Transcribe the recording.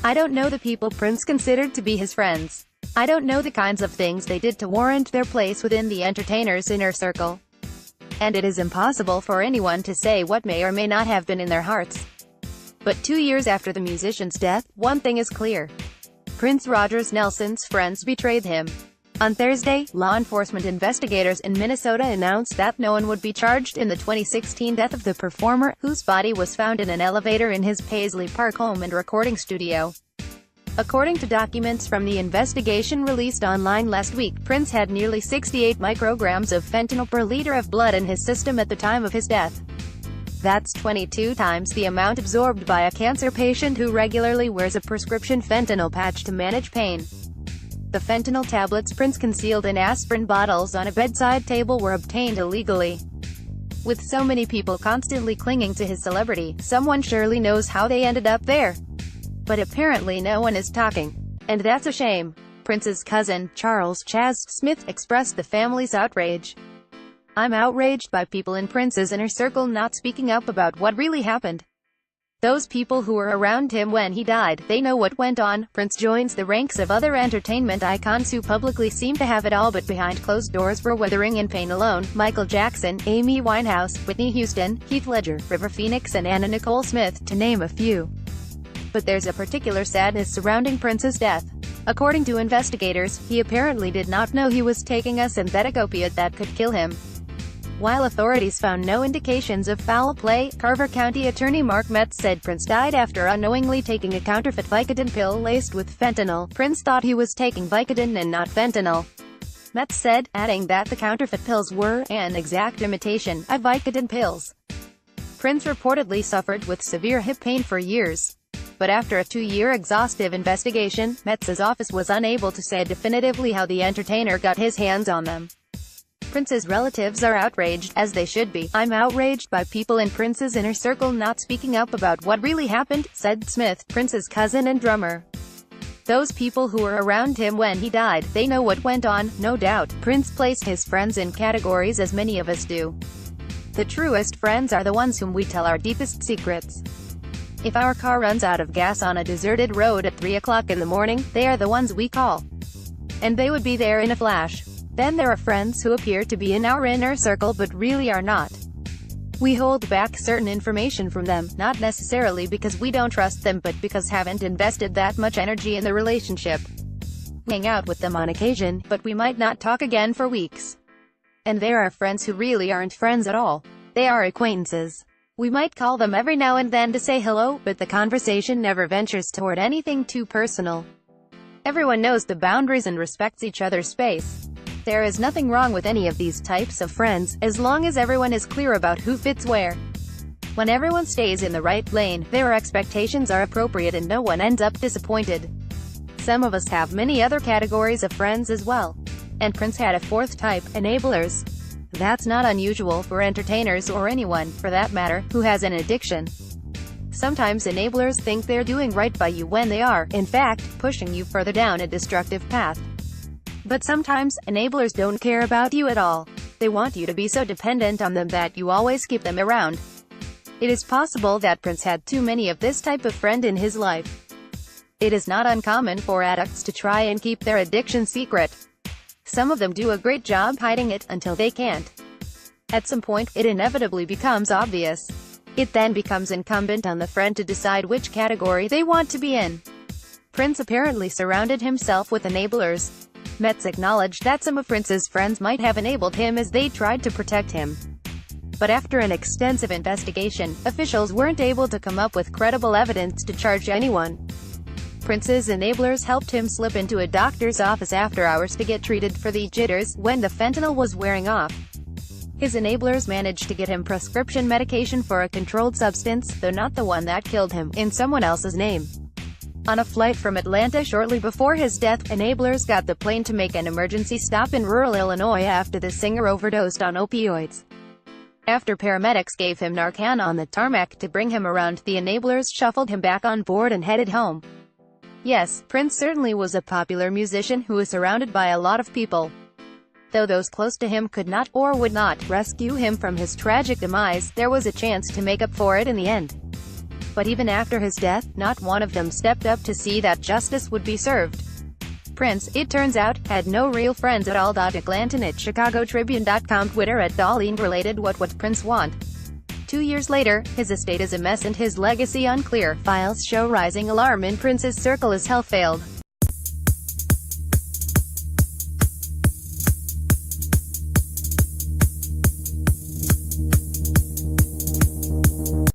I don't know the people Prince considered to be his friends. I don't know the kinds of things they did to warrant their place within the entertainer's inner circle. And it is impossible for anyone to say what may or may not have been in their hearts. But 2 years after the musician's death, one thing is clear. Prince Rogers Nelson's friends betrayed him. On Thursday, law enforcement investigators in Minnesota announced that no one would be charged in the 2016 death of the performer, whose body was found in an elevator in his Paisley Park home and recording studio. According to documents from the investigation released online last week, Prince had nearly 68 micrograms of fentanyl per liter of blood in his system at the time of his death. That's 22 times the amount absorbed by a cancer patient who regularly wears a prescription fentanyl patch to manage pain. The fentanyl tablets Prince concealed in aspirin bottles on a bedside table were obtained illegally. With so many people constantly clinging to his celebrity, someone surely knows how they ended up there. But apparently no one is talking. And that's a shame. Prince's cousin, Charles Chaz Smith, expressed the family's outrage. I'm outraged by people in Prince's inner circle not speaking up about what really happened. Those people who were around him when he died, they know what went on. Prince joins the ranks of other entertainment icons who publicly seem to have it all but behind closed doors were weathering in pain alone. Michael Jackson, Amy Winehouse, Whitney Houston, Heath Ledger, River Phoenix and Anna Nicole Smith, to name a few. But there's a particular sadness surrounding Prince's death. According to investigators, he apparently did not know he was taking a synthetic opiate that could kill him. While authorities found no indications of foul play, Carver County Attorney Mark Metz said Prince died after unknowingly taking a counterfeit Vicodin pill laced with fentanyl. Prince thought he was taking Vicodin and not fentanyl. Metz said, adding that the counterfeit pills were an exact imitation of Vicodin pills. Prince reportedly suffered with severe hip pain for years. But after a 2-year exhaustive investigation, Metz's office was unable to say definitively how the entertainer got his hands on them. Prince's relatives are outraged, as they should be. I'm outraged by people in Prince's inner circle not speaking up about what really happened, said Smith, Prince's cousin and drummer. Those people who were around him when he died, they know what went on, no doubt. Prince placed his friends in categories as many of us do. The truest friends are the ones whom we tell our deepest secrets. If our car runs out of gas on a deserted road at 3 o'clock in the morning, they are the ones we call. And they would be there in a flash. Then there are friends who appear to be in our inner circle but really are not. We hold back certain information from them, not necessarily because we don't trust them but because haven't invested that much energy in the relationship. We hang out with them on occasion, but we might not talk again for weeks. And there are friends who really aren't friends at all. They are acquaintances. We might call them every now and then to say hello, but the conversation never ventures toward anything too personal. Everyone knows the boundaries and respects each other's space. There is nothing wrong with any of these types of friends, as long as everyone is clear about who fits where. When everyone stays in the right lane, their expectations are appropriate and no one ends up disappointed. Some of us have many other categories of friends as well. And Prince had a fourth type, enablers. That's not unusual for entertainers or anyone, for that matter, who has an addiction. Sometimes enablers think they're doing right by you when they are, in fact, pushing you further down a destructive path. But sometimes, enablers don't care about you at all. They want you to be so dependent on them that you always keep them around. It is possible that Prince had too many of this type of friend in his life. It is not uncommon for addicts to try and keep their addiction secret. Some of them do a great job hiding it, until they can't. At some point, it inevitably becomes obvious. It then becomes incumbent on the friend to decide which category they want to be in. Prince apparently surrounded himself with enablers. Metz acknowledged that some of Prince's friends might have enabled him as they tried to protect him. But after an extensive investigation, officials weren't able to come up with credible evidence to charge anyone. Prince's enablers helped him slip into a doctor's office after hours to get treated for the jitters, when the fentanyl was wearing off. His enablers managed to get him prescription medication for a controlled substance, though not the one that killed him, in someone else's name. On a flight from Atlanta shortly before his death, enablers got the plane to make an emergency stop in rural Illinois after the singer overdosed on opioids. After paramedics gave him Narcan on the tarmac to bring him around, the enablers shuffled him back on board and headed home. Yes, Prince certainly was a popular musician who was surrounded by a lot of people. Though those close to him could not, or would not, rescue him from his tragic demise, there was a chance to make up for it in the end. but even after his death, not one of them stepped up to see that justice would be served. Prince, it turns out, had no real friends at all. Glanton at ChicagoTribune.com. Twitter at Darlene related what Prince want. 2 years later, his estate is a mess and his legacy unclear. Files show rising alarm in Prince's circle as health failed.